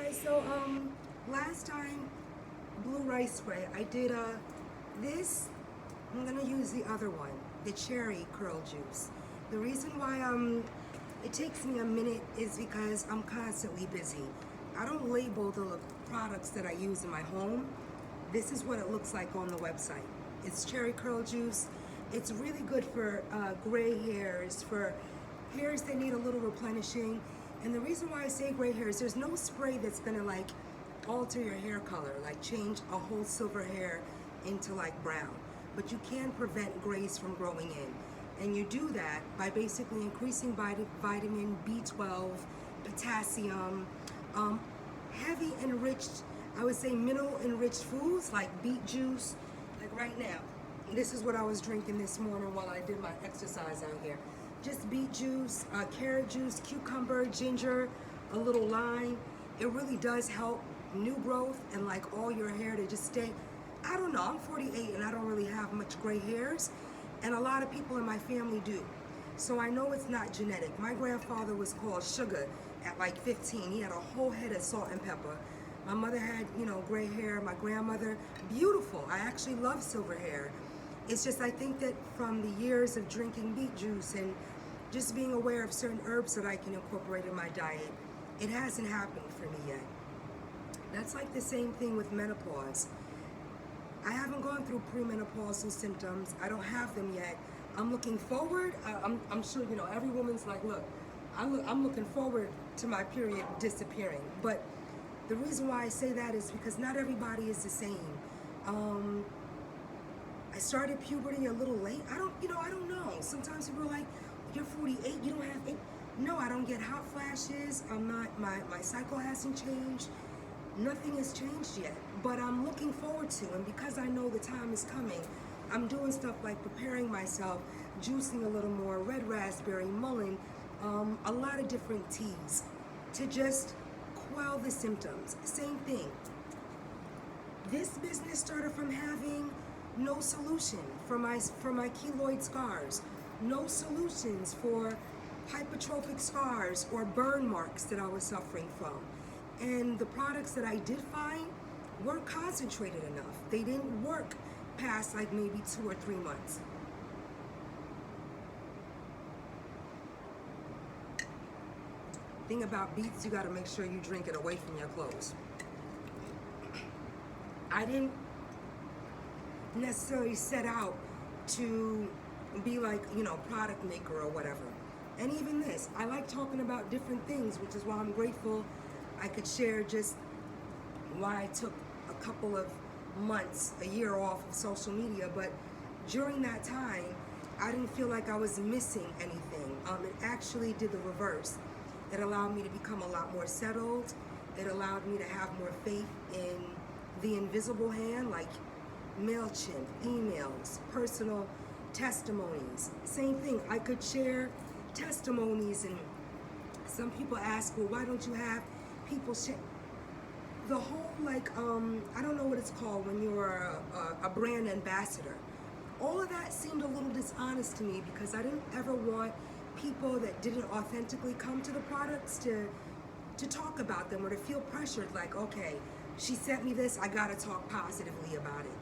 guys, so last time blue rice spray I did this. I'm gonna use the other one, the cherry curl juice. The reason why it takes me a minute is because I'm constantly busy. I don't label the products that I use in my home. This is what it looks like on the website. It's cherry curl juice. It's really good for gray hairs, for hairs that need a little replenishing. And the reason why I say gray hairs, there's no spray that's gonna like alter your hair color, like change a whole silver hair into like brown. But you can prevent grays from growing in. And you do that by basically increasing vitamin B12, potassium, heavy enriched, I would say mineral enriched foods like beet juice. Like right now, this is what I was drinking this morning while I did my exercise out here. Just beet juice, carrot juice, cucumber, ginger, a little lime. It really does help new growth and like all your hair to just stay. I don't know, I'm 48 and I don't really have much gray hairs, and a lot of people in my family do. So I know it's not genetic. My grandfather was called Sugar at like 15. He had a whole head of salt and pepper. My mother had, you know, gray hair. My grandmother, beautiful. I actually love silver hair. It's just I think that from the years of drinking beet juice and just being aware of certain herbs that I can incorporate in my diet, it hasn't happened for me yet. That's like the same thing with menopause. I haven't gone through premenopausal symptoms. I don't have them yet. I'm looking forward. I'm sure, you know, every woman's like, look, I'm looking forward to my period disappearing. But the reason why I say that is because not everybody is the same. I started puberty a little late. I don't know. Sometimes people are like, you're 48, you don't have it. No, I don't get hot flashes. My cycle hasn't changed. Nothing has changed yet, but I'm looking forward to, and because I know the time is coming, I'm doing stuff like preparing myself, juicing a little more, red raspberry, mullein, a lot of different teas to just quell the symptoms. Same thing. This business started from having no solution for my keloid scars, no solutions for hypertrophic scars or burn marks that I was suffering from. And the products that I did find weren't concentrated enough. They didn't work past like maybe 2 or 3 months. Thing about beets, you gotta make sure you drink it away from your clothes. I didn't necessarily set out to be like, you know, product maker or whatever. And even this, I like talking about different things, which is why I'm grateful I could share just why I took a couple of months, a year off of social media. But during that time, I didn't feel like I was missing anything. It actually did the reverse. It allowed me to become a lot more settled. It allowed me to have more faith in the invisible hand, like MailChimp, emails, personal testimonies. Same thing, I could share testimonies, and some people ask, well, why don't you have people share? The whole, like, I don't know what it's called when you're a brand ambassador. All of that seemed a little dishonest to me because I didn't ever want people that didn't authentically come to the products to talk about them or to feel pressured, like, okay, she sent me this, I gotta talk positively about it.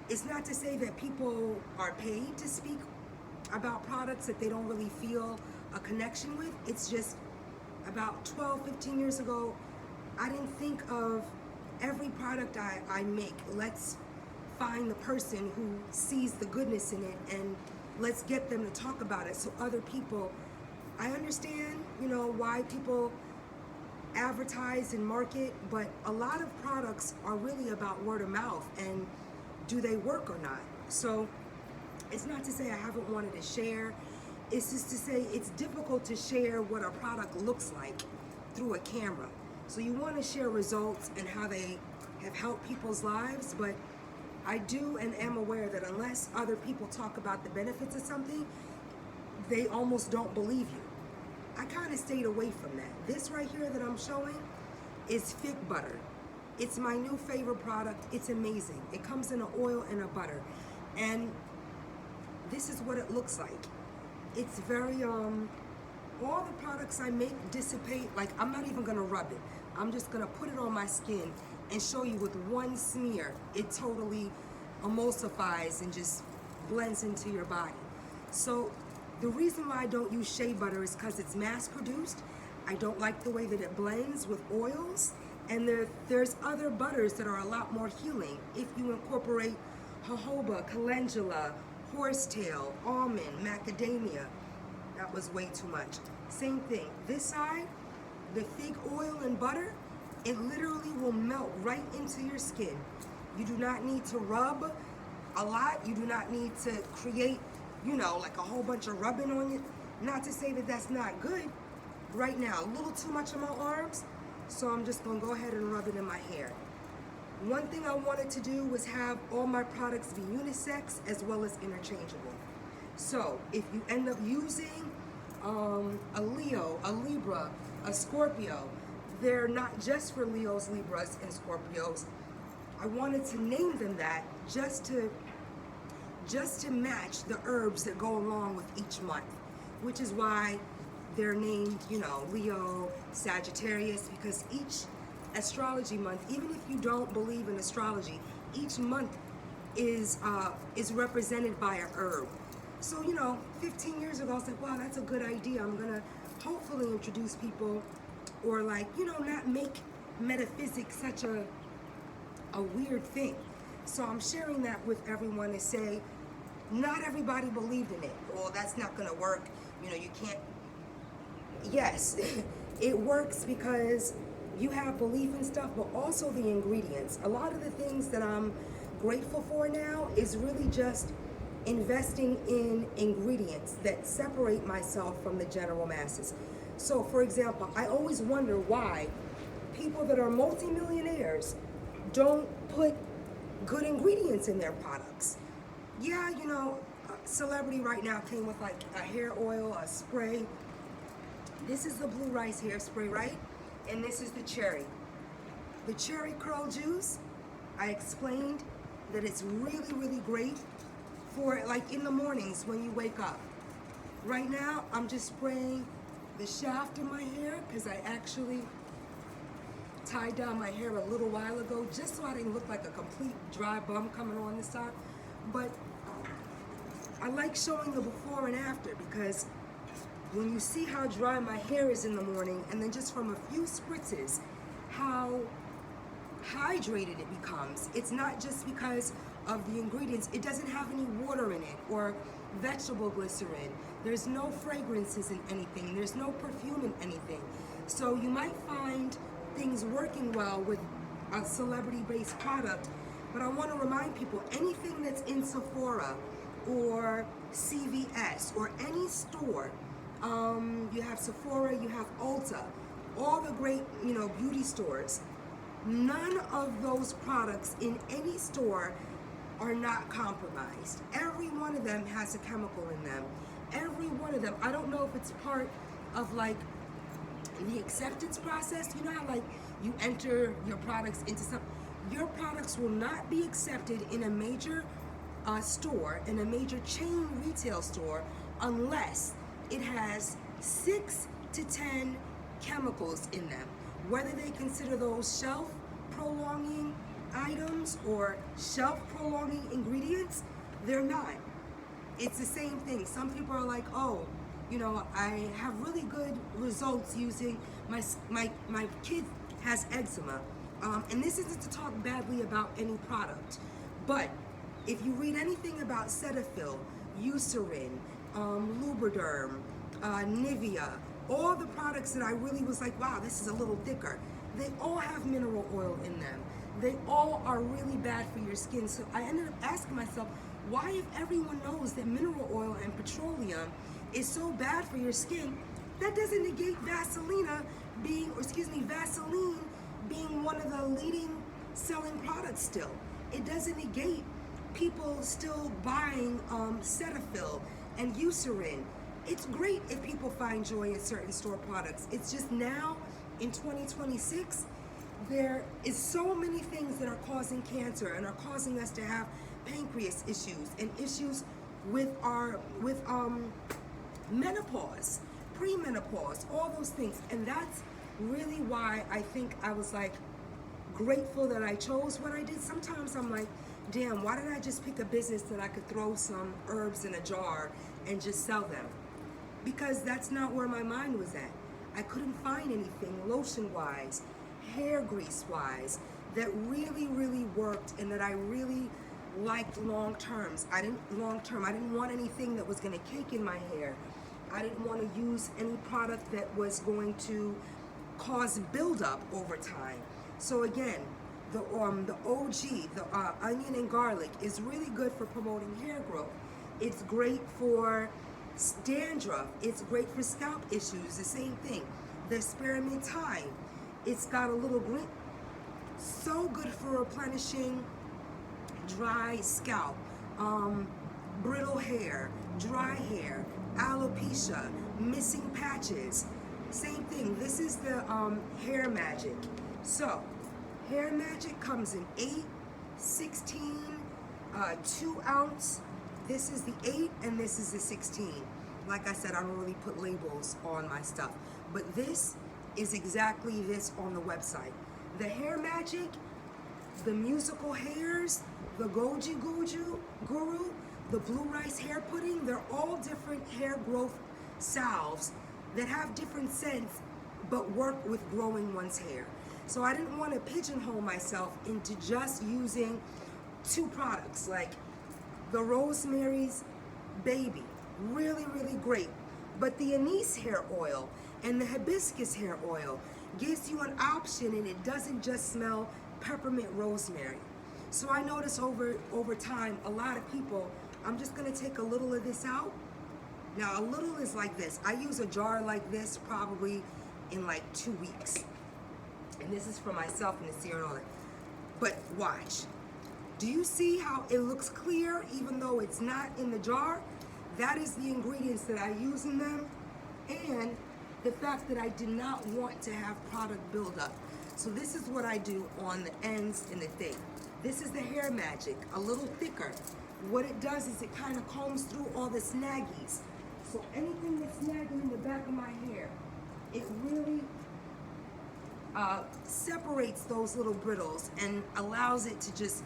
It's not to say that people are paid to speak about products that they don't really feel a connection with. It's just about 12, 15 years ago, I didn't think of every product I make, let's find the person who sees the goodness in it and let's get them to talk about it so other people, I understand, you know, why people advertise and market, but a lot of products are really about word of mouth and do they work or not? So it's not to say I haven't wanted to share. It's just to say it's difficult to share what a product looks like through a camera. So you want to share results and how they have helped people's lives, but I do and am aware that unless other people talk about the benefits of something, they almost don't believe you. I kind of stayed away from that. This right here that I'm showing is fig butter. It's my new favorite product. It's amazing. It comes in an oil and a butter. And this is what it looks like. It's very all the products I make dissipate. Like, I'm not even gonna rub it. I'm just gonna put it on my skin and show you with one smear, it totally emulsifies and just blends into your body. So the reason why I don't use shea butter is because it's mass produced. I don't like the way that it blends with oils. And there's other butters that are a lot more healing. If you incorporate jojoba, calendula, horsetail, almond, macadamia, that was way too much. Same thing, this side, the fig oil and butter, it literally will melt right into your skin. You do not need to rub a lot. You do not need to create, you know, like a whole bunch of rubbing on you. Not to say that that's not good. Right now, a little too much on my arms, so I'm just gonna go ahead and rub it in my hair. One thing I wanted to do was have all my products be unisex as well as interchangeable. So if you end up using a Leo, a Libra, a Scorpio, they're not just for Leos, Libras, and Scorpios. I wanted to name them that just to match the herbs that go along with each month, which is why they're named, you know, Leo, Sagittarius, because each astrology month, even if you don't believe in astrology, each month is represented by a herb. So, you know, 15 years ago, I was like, wow, that's a good idea. I'm gonna hopefully introduce people, or like, you know, not make metaphysics such a weird thing. So I'm sharing that with everyone to say, not everybody believed in it. Well, that's not gonna work. You know, you can't. Yes, it works because you have belief in stuff, but also the ingredients. A lot of the things that I'm grateful for now is really just investing in ingredients that separate myself from the general masses. So, for example, I always wonder why people that are multimillionaires don't put good ingredients in their products. Yeah, you know, a celebrity right now came with like a hair oil, a spray. This is the blue rice hairspray, right? And this is the cherry. The cherry curl juice, I explained that it's really, really great for like in the mornings when you wake up. Right now, I'm just spraying the shaft of my hair because I actually tied down my hair a little while ago just so I didn't look like a complete dry bum coming on this side. But I like showing the before and after because when you see how dry my hair is in the morning and then just from a few spritzes, how hydrated it becomes. It's not just because of the ingredients. It doesn't have any water in it or vegetable glycerin. There's no fragrances in anything. There's no perfume in anything. So you might find things working well with a celebrity-based product, but I want to remind people, anything that's in Sephora or CVS or any store, you have Sephora, you have Ulta, all the great, you know, beauty stores. None of those products in any store are not compromised. Every one of them has a chemical in them. Every one of them. I don't know if it's part of like the acceptance process. You know how like you enter your products into some, your products will not be accepted in a major store, in a major chain retail store, unless it has 6 to 10 chemicals in them. Whether they consider those shelf prolonging items or shelf prolonging ingredients, they're not. It's the same thing. Some people are like, oh, you know, I have really good results using my kid has eczema. And this isn't to talk badly about any product, but if you read anything about Cetaphil, Eucerin, Lubriderm, Nivea, all the products that I really was like, wow, this is a little thicker, they all have mineral oil in them. They all are really bad for your skin. So I ended up asking myself, why, if everyone knows that mineral oil and petroleum is so bad for your skin, that doesn't negate Vaseline being one of the leading selling products still. It doesn't negate people still buying Cetaphil and Eucerin. It's great if people find joy in certain store products. It's just now in 2026, there is so many things that are causing cancer and are causing us to have pancreas issues and issues with our menopause. premenopause, all those things. And that's really why I think I was like grateful that I chose what I did. Sometimes I'm like, damn, why didn't I just pick a business that I could throw some herbs in a jar and just sell them? Because that's not where my mind was at. I couldn't find anything lotion-wise, hair grease-wise, that really, really worked and that I really liked long-term. I didn't want anything that was gonna cake in my hair. I didn't want to use any product that was going to cause buildup over time. So again, the OG, the onion and garlic is really good for promoting hair growth. It's great for dandruff. It's great for scalp issues, the same thing. The spearmint thyme, it's got a little green, so good for replenishing dry scalp, brittle hair, dry hair, alopecia, missing patches. Same thing, this is the Hair Magic. So, Hair Magic comes in 8, 16, 2 ounce. This is the 8 and this is the 16. Like I said, I don't really put labels on my stuff, but this is exactly this on the website. The Hair Magic, the musical hairs, the Goji Guru, the Blue Rice Hair Pudding, they're all different hair growth salves that have different scents but work with growing one's hair. So I didn't want to pigeonhole myself into just using 2 products, like the Rosemary's Baby, really, really great. But the anise hair oil and the hibiscus hair oil gives you an option, and it doesn't just smell peppermint rosemary. So I notice over time, a lot of people, I'm just gonna take a little of this out. Now a little is like this. I use a jar like this probably in like 2 weeks. And this is for myself and the serum and all that. But watch. Do you see how it looks clear even though it's not in the jar? That is the ingredients that I use in them, and the fact that I did not want to have product buildup. So this is what I do on the ends and the thing. This is the Hair Magic, a little thicker. What it does is it kind of combs through all the snaggies. So anything that's snagging in the back of my hair, it really separates those little brittles and allows it to just,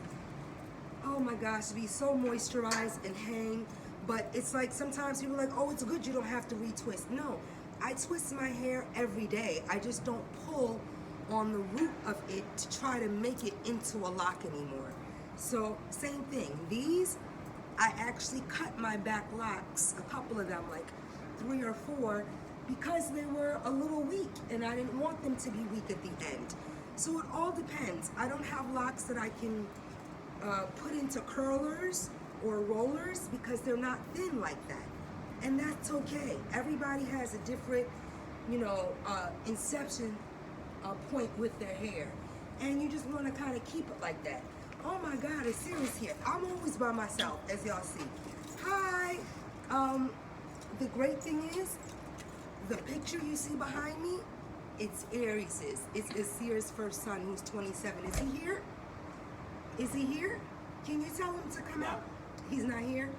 oh my gosh, be so moisturized and hang. But it's like sometimes people are like, oh, it's good, you don't have to retwist. No, I twist my hair every day. I just don't pull on the root of it to try to make it into a lock anymore. So same thing, these, I actually cut my back locks, a couple of them, like 3 or 4, because they were a little weak and I didn't want them to be weak at the end. So it all depends. I don't have locks that I can put into curlers or rollers because they're not thin like that. And that's okay. Everybody has a different, inception point with their hair. And you just want to kind of keep it like that. Oh my God, it's serious here. I'm always by myself, as y'all see. Hi. The great thing is, the picture you see behind me, it's Aries'. It's Asir's first son, who's 27. Is he here? Is he here? Can you tell him to come out? He's not here?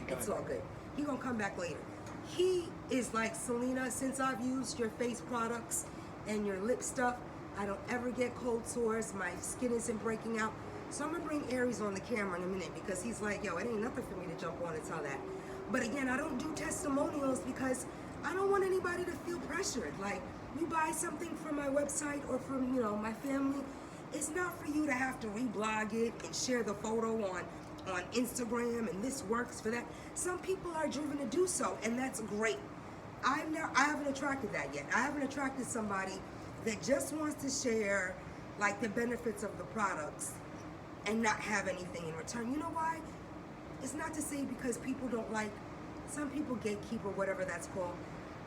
It's all good. He's gonna come back later. He is like, Celina, since I've used your face products and your lip stuff, I don't ever get cold sores. My skin isn't breaking out. So I'm gonna bring Aries on the camera in a minute because he's like, yo, it ain't nothing for me to jump on and tell that. But again, I don't do testimonials because I don't want anybody to feel pressured. Like, you buy something from my website or from, my family, it's not for you to have to reblog it and share the photo on Instagram and this works for that. Some people are driven to do so, and that's great. I haven't attracted that yet. I haven't attracted somebody that just wants to share like the benefits of the products and not have anything in return. You know why? It's not to say because people don't like, some people gatekeep or whatever that's called.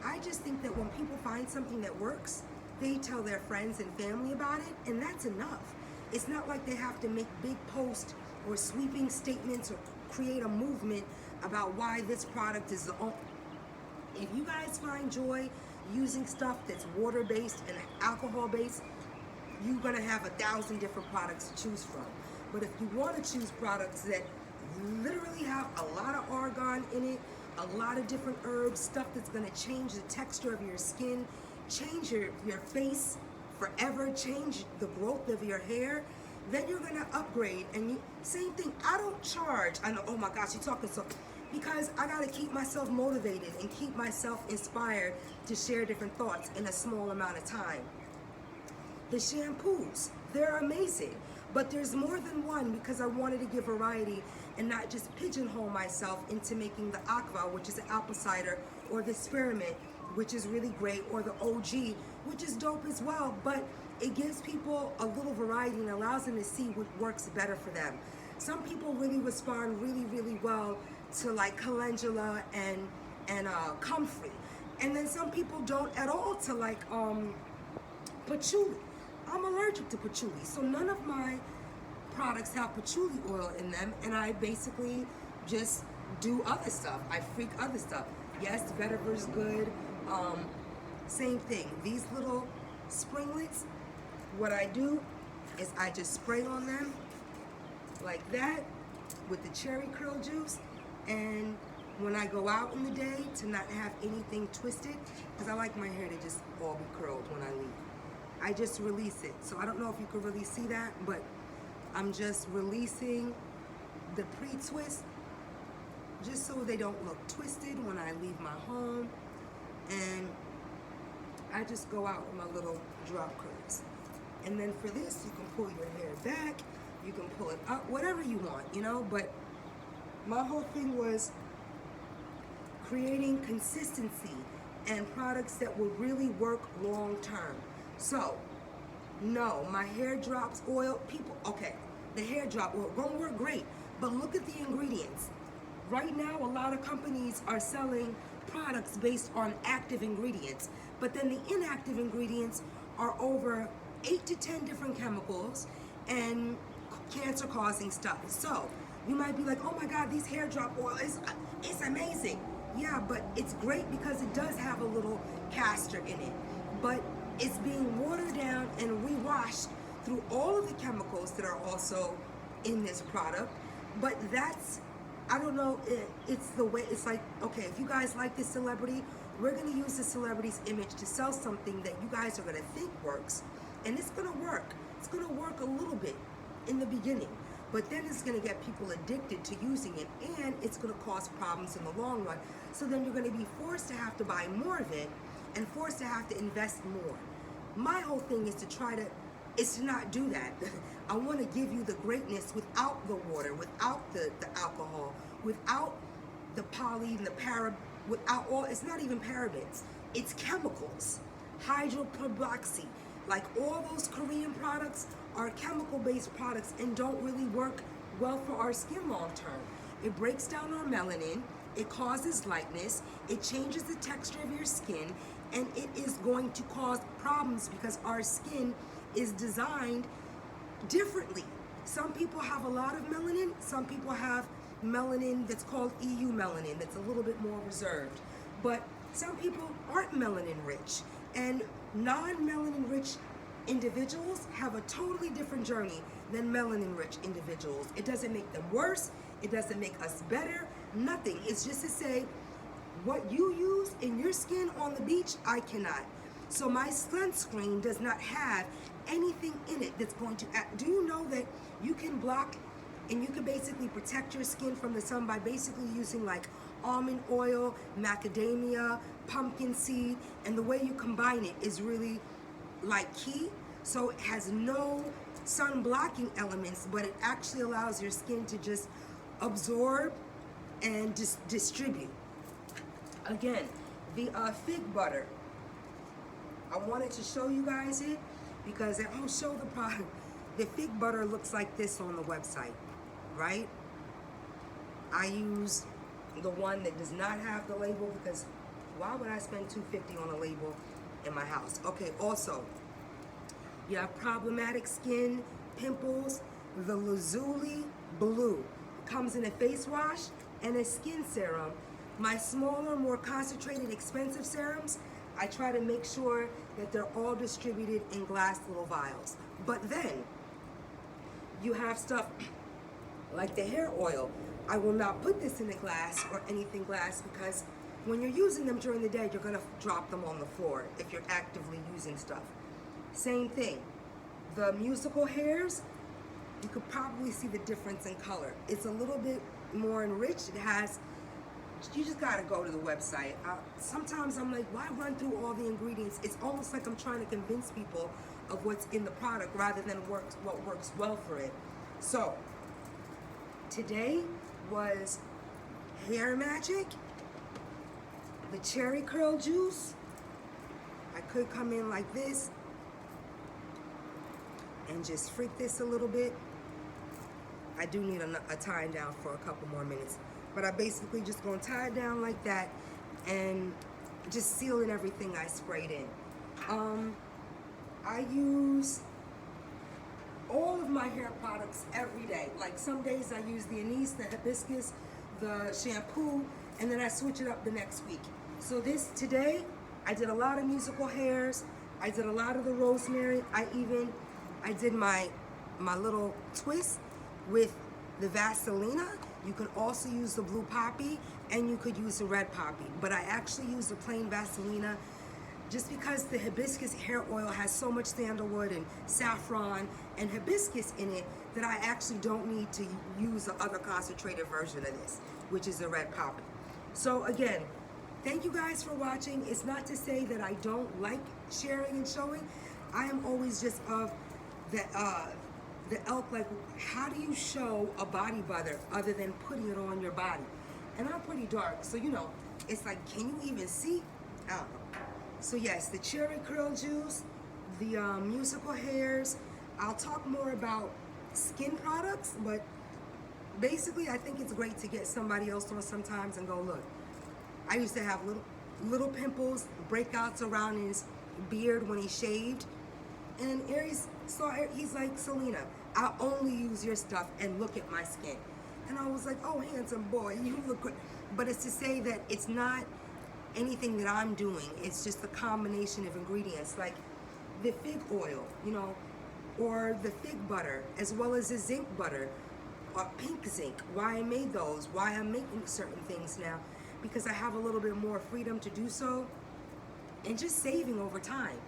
I just think that when people find something that works, they tell their friends and family about it, and that's enough. It's not like they have to make big posts or sweeping statements or create a movement about why this product is the only. If you guys find joy using stuff that's water-based and alcohol-based, you're gonna have 1,000 different products to choose from. But if you wanna choose products that literally have a lot of argan in it, a lot of different herbs, stuff that's gonna change the texture of your skin, change your face forever, change the growth of your hair, then you're gonna upgrade. And you, same thing, I don't charge. I know, oh my gosh, you're talking so, because I gotta keep myself motivated and keep myself inspired to share different thoughts in a small amount of time. The shampoos, they're amazing, but there's more than one because I wanted to give variety and not just pigeonhole myself into making the aqua, which is an apple cider, or the spearmint, which is really great, or the OG, which is dope as well, but it gives people a little variety and allows them to see what works better for them. Some people really respond really, really well to like calendula and comfrey, and then some people don't at all to like patchouli. I'm allergic to patchouli, so none of my products have patchouli oil in them, and I basically just do other stuff. I freak other stuff. Yes, vetiver's good. Same thing. These little springlets, what I do is I just spray on them like that with the cherry curl juice, and when I go out in the day to not have anything twisted, because I like my hair to just all be curled when I leave, I just release it. So I don't know if you can really see that, but I'm just releasing the pre-twist just so they don't look twisted when I leave my home. And I just go out with my little drop curls. And then for this, you can pull your hair back, you can pull it up, whatever you want, you know, but my whole thing was creating consistency and products that will really work long term. So, no, my hair drops oil, people, okay, the hair drop oil gonna work great, but look at the ingredients. Right now, a lot of companies are selling products based on active ingredients, but then the inactive ingredients are over 8 to 10 different chemicals and cancer-causing stuff. So, you might be like, oh my God, these hair drop oil, it's amazing. Yeah, but it's great because it does have a little castor in it, but it's being watered down and rewashed through all of the chemicals that are also in this product. But that's, I don't know, it's the way, it's like, okay, if you guys like this celebrity, we're gonna use the celebrity's image to sell something that you guys are gonna think works, and it's gonna work. It's gonna work a little bit in the beginning, but then it's gonna get people addicted to using it, and it's gonna cause problems in the long run. So then you're gonna be forced to have to buy more of it and forced to have to invest more. My whole thing is to not do that. I wanna give you the greatness without the water, without the alcohol, without the poly and the without all, it's not even parabens, it's chemicals. Hydroproboxy, like all those Korean products are chemical-based products and don't really work well for our skin long term. It breaks down our melanin, it causes lightness, it changes the texture of your skin, and it is going to cause problems because our skin is designed differently. Some people have a lot of melanin, some people have melanin that's called EU melanin, that's a little bit more reserved. But some people aren't melanin rich, and non-melanin rich individuals have a totally different journey than melanin rich individuals. It doesn't make them worse, it doesn't make us better, nothing. It's just to say, what you use in your skin on the beach, I cannot. So my sunscreen does not have anything in it that's going to do you know that you can block and you can basically protect your skin from the sun by basically using like almond oil, macadamia, pumpkin seed, and the way you combine it is really like key. So it has no sun blocking elements, but it actually allows your skin to just absorb and distribute. Again, the fig butter, I wanted to show you guys it because I don't show the product. The fig butter looks like this on the website, right? I use the one that does not have the label because why would I spend $2.50 on a label in my house? Okay, also, you have problematic skin, pimples, the lazuli blue comes in a face wash and a skin serum. My smaller, more concentrated, expensive serums, I try to make sure that they're all distributed in glass little vials. But then, you have stuff Like the hair oil, I will not put this in a glass or anything glass because when you're using them during the day, you're gonna drop them on the floor if you're actively using stuff. Same thing. The musical hairs, you could probably see the difference in color. It's a little bit more enriched. It has, you just gotta go to the website. Sometimes I'm like, why run through all the ingredients? It's almost like I'm trying to convince people of what's in the product rather than what works well for it. So, today was hair magic, the cherry curl juice. I could come in like this and just freak this a little bit. I do need a tie down for a couple more minutes, but I basically just gonna tie it down like that and just seal in everything I sprayed in. I use all of my hair products every day. Like some days I use the anise, the hibiscus, the shampoo, and then I switch it up the next week. So today, I did a lot of musical hairs. I did a lot of the rosemary. I did my little twist with the Celina. You can also use the blue poppy and you could use the red poppy. But I actually use the plain Celina just because the hibiscus hair oil has so much sandalwood and saffron and hibiscus in it that I actually don't need to use the other concentrated version of this, which is the red poppy. So again, thank you guys for watching. It's not to say that I don't like sharing and showing. I am always just of the elk, like, how do you show a body butter other than putting it on your body? And I'm pretty dark, so you know, it's like, can you even see? I don't know. So yes, the cherry curl juice, the musical hairs. I'll talk more about skin products, but basically I think it's great to get somebody else on sometimes and go, look, I used to have little pimples, breakouts around his beard when he shaved. And Aries saw it, he's like, Celina, I'll only use your stuff and look at my skin. And I was like, oh, handsome boy, you look good. But it's to say that it's not anything that I'm doing. It's just a combination of ingredients, like the fig oil, you know, or the fig butter, as well as the zinc butter, or pink zinc. Why I made those, why I'm making certain things now, because I have a little bit more freedom to do so, and just saving over time.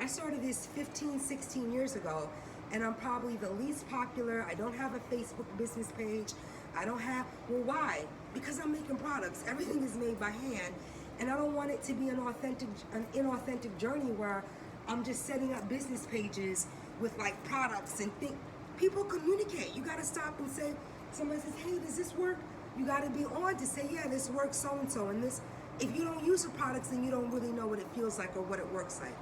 I started this 15, 16 years ago, and I'm probably the least popular. I don't have a Facebook business page. I don't have, well, why? Because I'm making products. Everything is made by hand, and I don't want it to be an inauthentic journey where I'm just setting up business pages with like products and things. People communicate. You gotta stop and say, somebody says, hey, does this work? You gotta be on to say, yeah, this works so-and-so. And this, if you don't use the products, then you don't really know what it feels like or what it works like,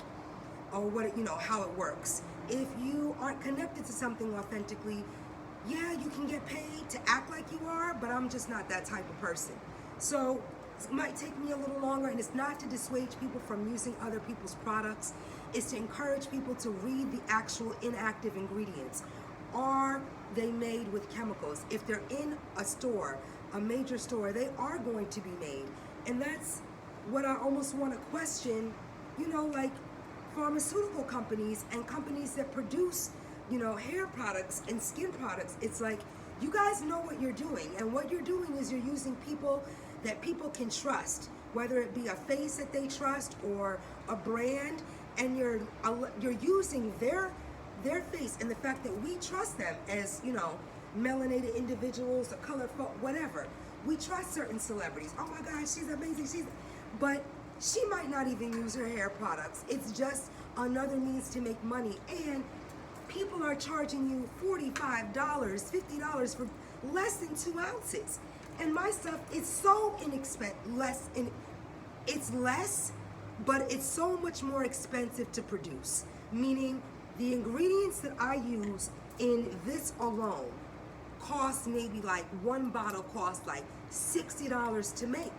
or what it, you know, how it works. If you aren't connected to something authentically, yeah, you can get paid to act like you are, but I'm just not that type of person. So it might take me a little longer, and it's not to dissuade people from using other people's products. It's to encourage people to read the actual inactive ingredients. Are they made with chemicals? If they're in a store, a major store, they are going to be made. And that's what I almost want to question, you know, like pharmaceutical companies and companies that produce, you know, hair products and skin products. It's like, you guys know what you're doing, and what you're doing is you're using people that people can trust, whether it be a face that they trust or a brand, and you're using their face and the fact that we trust them as, you know, melanated individuals, or color folk, whatever. We trust certain celebrities. Oh my gosh, she's amazing, but she might not even use her hair products. It's just another means to make money, and people are charging you $45, $50 for less than 2 ounces. And my stuff is so inexpensive, it's less, but it's so much more expensive to produce. Meaning the ingredients that I use in this alone cost maybe like, one bottle costs like $60 to make.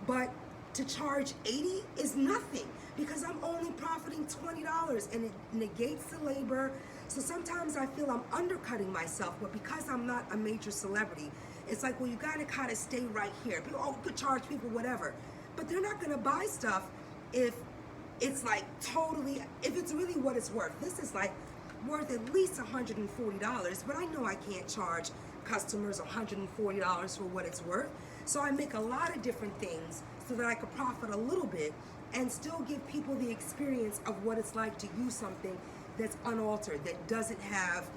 But to charge $80 is nothing, because I'm only profiting $20, and it negates the labor. So sometimes I feel I'm undercutting myself, but because I'm not a major celebrity, it's like, well, you gotta kind of stay right here. People, oh, you could charge people whatever, but they're not gonna buy stuff if it's like totally, if it's really what it's worth. This is like worth at least $140, but I know I can't charge customers $140 for what it's worth. So I make a lot of different things so that I could profit a little bit and still give people the experience of what it's like to use something that's unaltered, that doesn't have,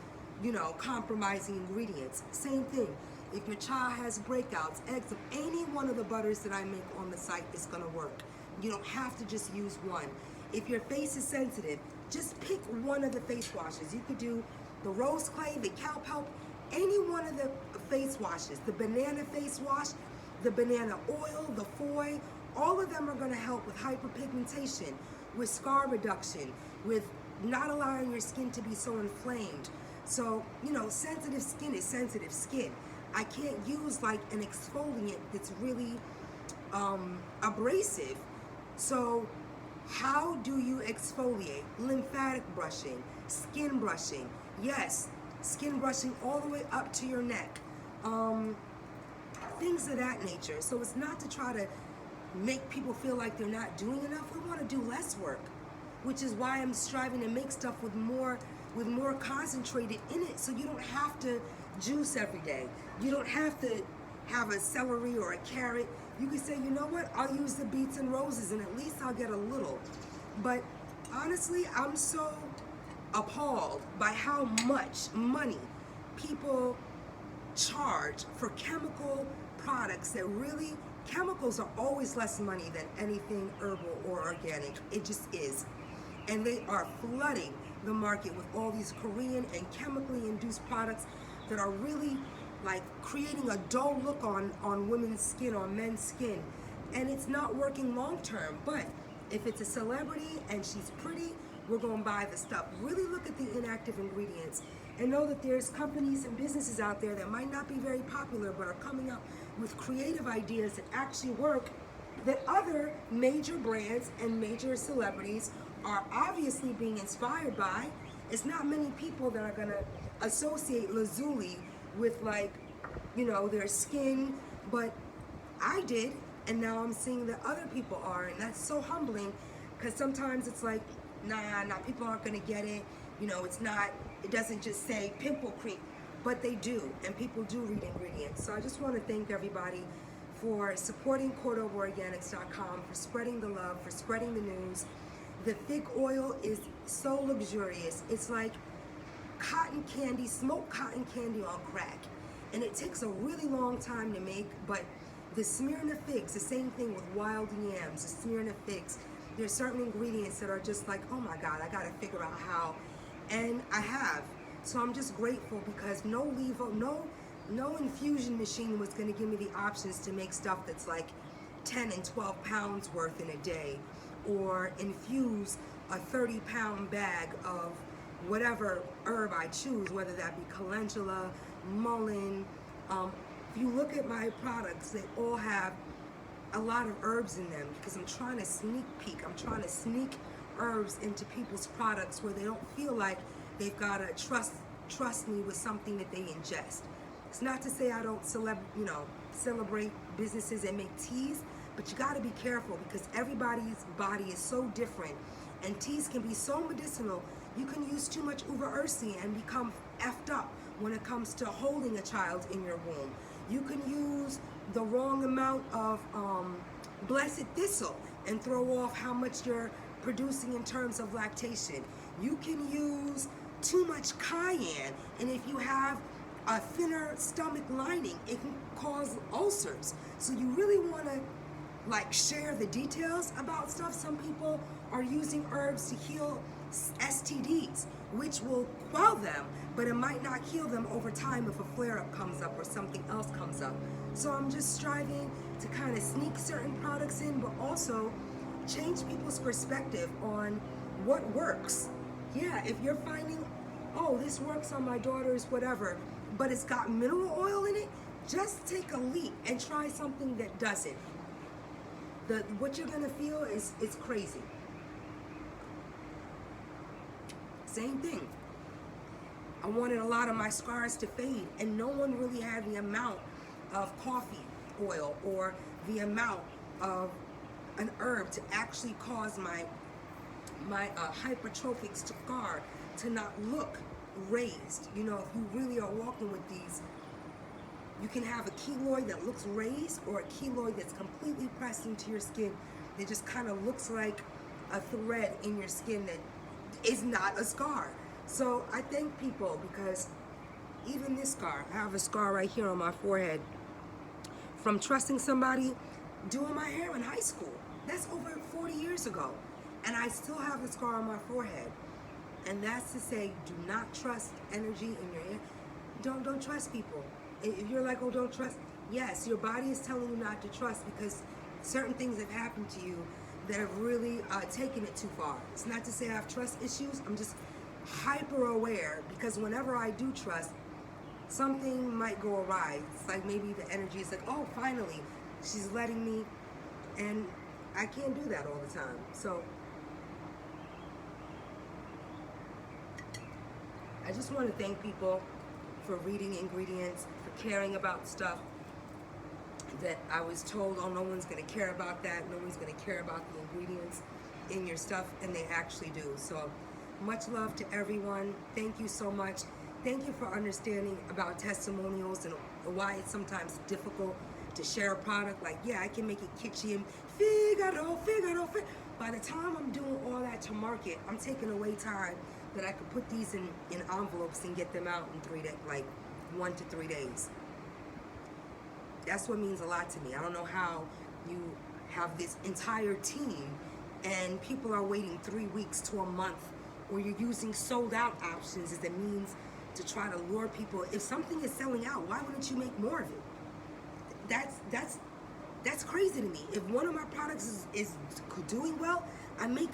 you know, compromising ingredients. Same thing. If your child has breakouts, eczema, any one of the butters that I make on the site is gonna work. You don't have to just use one. If your face is sensitive, just pick one of the face washes. You could do the rose clay, the cowpelp, any one of the face washes, the banana face wash, the banana oil, the foy, all of them are gonna help with hyperpigmentation, with scar reduction, with not allowing your skin to be so inflamed. So, you know, sensitive skin is sensitive skin. I can't use like an exfoliant that's really abrasive. So how do you exfoliate? Lymphatic brushing, skin brushing. Yes, skin brushing all the way up to your neck. Things of that nature. So it's not to try to make people feel like they're not doing enough. We want to do less work, which is why I'm striving to make stuff with more concentrated in it, so you don't have to juice every day. You don't have to have a celery or a carrot. You can say, you know what, I'll use the beets and roses and at least I'll get a little. But honestly, I'm so appalled by how much money people charge for chemical products that really, chemicals are always less money than anything herbal or organic. It just is. And they are flooding the market with all these Korean and chemically induced products that are really like creating a dull look on women's skin, on men's skin. And it's not working long term. But if it's a celebrity and she's pretty, we're gonna buy the stuff. Really look at the inactive ingredients and know that there's companies and businesses out there that might not be very popular but are coming up with creative ideas that actually work, that other major brands and major celebrities are obviously being inspired by. It's not many people that are gonna associate lazuli with, like, you know, their skin, but I did, and now I'm seeing that other people are, and that's so humbling, because sometimes it's like, nah, people aren't gonna get it, you know, it doesn't just say pimple cream, but they do, and people do read ingredients. So I just want to thank everybody for supporting CordobaOrganics.com, for spreading the love, for spreading the news. The fig oil is so luxurious. It's like cotton candy, smoked cotton candy on crack. And it takes a really long time to make, but the Smyrna figs, the same thing with wild yams, the Smyrna figs, there's certain ingredients that are just like, oh my God, I gotta figure out how. And I have. So I'm just grateful because no infusion machine was gonna give me the options to make stuff that's like 10 and 12 pounds worth in a day, or infuse a 30-pound bag of whatever herb I choose, whether that be calendula, mullein. If you look at my products, they all have a lot of herbs in them because I'm trying to sneak peek. I'm trying to sneak herbs into people's products where they don't feel like they've got to trust me with something that they ingest. It's not to say I don't celebrate businesses that make teas, but you got to be careful because everybody's body is so different, and teas can be so medicinal. You can use too much uva ursi and become effed up when it comes to holding a child in your womb. You can use the wrong amount of blessed thistle and throw off how much you're producing in terms of lactation. You can use too much cayenne, and if you have a thinner stomach lining, it can cause ulcers. So you really want to like share the details about stuff. Some people are using herbs to heal STDs, which will quell them, but it might not heal them over time if a flare-up comes up or something else comes up. So I'm just striving to kind of sneak certain products in, but also change people's perspective on what works. Yeah, if you're finding, oh, this works on my daughter's whatever, but it's got mineral oil in it, just take a leap and try something that doesn't. What you're gonna feel is crazy. Same thing. I wanted a lot of my scars to fade, and no one really had the amount of coffee oil or the amount of an herb to actually cause my hypertrophic scar to not look raised. You know, if you really are walking with these You can have a keloid that looks raised or a keloid that's completely pressed into your skin. It just kind of looks like a thread in your skin that is not a scar. So I thank people, because even this scar, I have a scar right here on my forehead from trusting somebody doing my hair in high school. That's over 40 years ago. And I still have the scar on my forehead. And that's to say, do not trust energy in your hair. Don't trust people. If you're like, oh, don't trust, yes, your body is telling you not to trust because certain things have happened to you that have really taken it too far. It's not to say I have trust issues. I'm just hyper aware, because whenever I do trust, something might go awry. It's like maybe the energy is like, oh, finally, she's letting me, and I can't do that all the time. So I just want to thank people for reading ingredients, for caring about stuff that I was told, oh, no one's going to care about that, no one's going to care about the ingredients in your stuff, and they actually do. So much love to everyone. Thank you so much. Thank you for understanding about testimonials and why it's sometimes difficult to share a product. Like, yeah, I can make it kitschy and Figaro. By the time I'm doing all that to market, I'm taking away time that I could put these in envelopes and get them out in 3 days, like 1 to 3 days. That's what means a lot to me. I don't know how you have this entire team and people are waiting 3 weeks to a month, or you're using sold out options as a means to try to lure people. If something is selling out, why wouldn't you make more of it? That's crazy to me. If one of my products is doing well, I make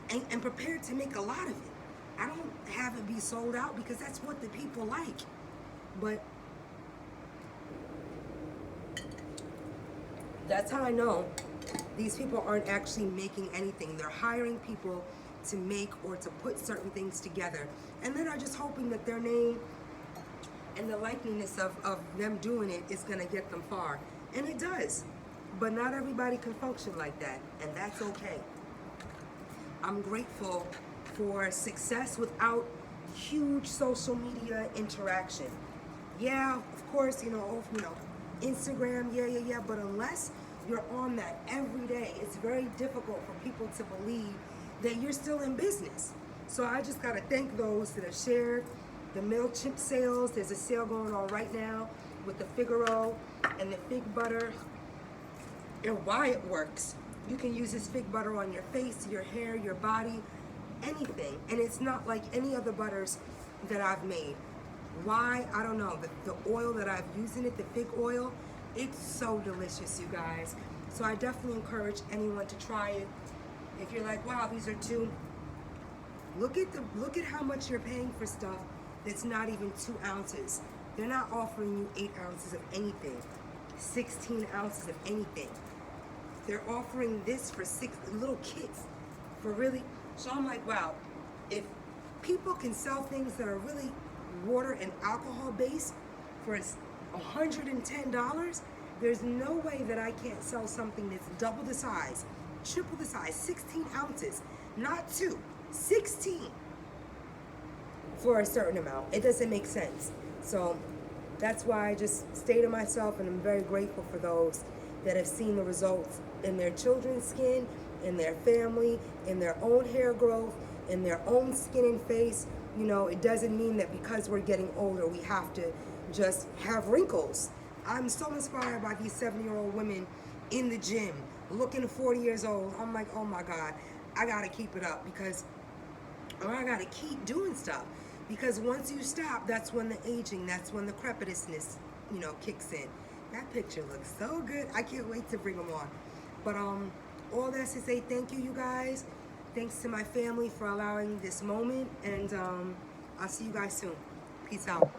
and prepared to make a lot of it. I don't have it be sold out because that's what the people like. But that's how I know these people aren't actually making anything. They're hiring people to make or to put certain things together. And then are just hoping that their name and the likeliness of them doing it is gonna get them far. And it does. But not everybody can function like that, and that's okay. I'm grateful for success without huge social media interaction. Yeah, of course, Instagram, yeah, but unless you're on that every day, it's very difficult for people to believe that you're still in business. So I just gotta thank those that have shared the MailChimp sales. There's a sale going on right now with the Figaro and the fig butter, and why it works. You can use this fig butter on your face, your hair, your body, anything. And it's not like any other butters that I've made. Why? I don't know. The oil that I've used in it, the fig oil, it's so delicious, you guys. So I definitely encourage anyone to try it. If you're like, wow, these are too, look at how much you're paying for stuff that's not even 2 ounces. They're not offering you 8 ounces of anything, 16 ounces of anything. They're offering this for 6 little kits for really. So I'm like, wow, if people can sell things that are really water and alcohol based for $110, there's no way that I can't sell something that's double the size, triple the size, 16 ounces, not 2, 16 for a certain amount. It doesn't make sense. So that's why I just stay to myself, and I'm very grateful for those that have seen the results in their children's skin, in their family, in their own hair growth, in their own skin and face. It doesn't mean that because we're getting older, we have to just have wrinkles. I'm so inspired by these 70-year-old women in the gym, looking 40 years old. I'm like, oh my God, I gotta keep it up or I gotta keep doing stuff. Because once you stop, that's when the aging, that's when the crepitousness, kicks in. That picture looks so good. I can't wait to bring them on. But all that's to say, thank you guys. Thanks to my family for allowing this moment, and I'll see you guys soon. Peace out.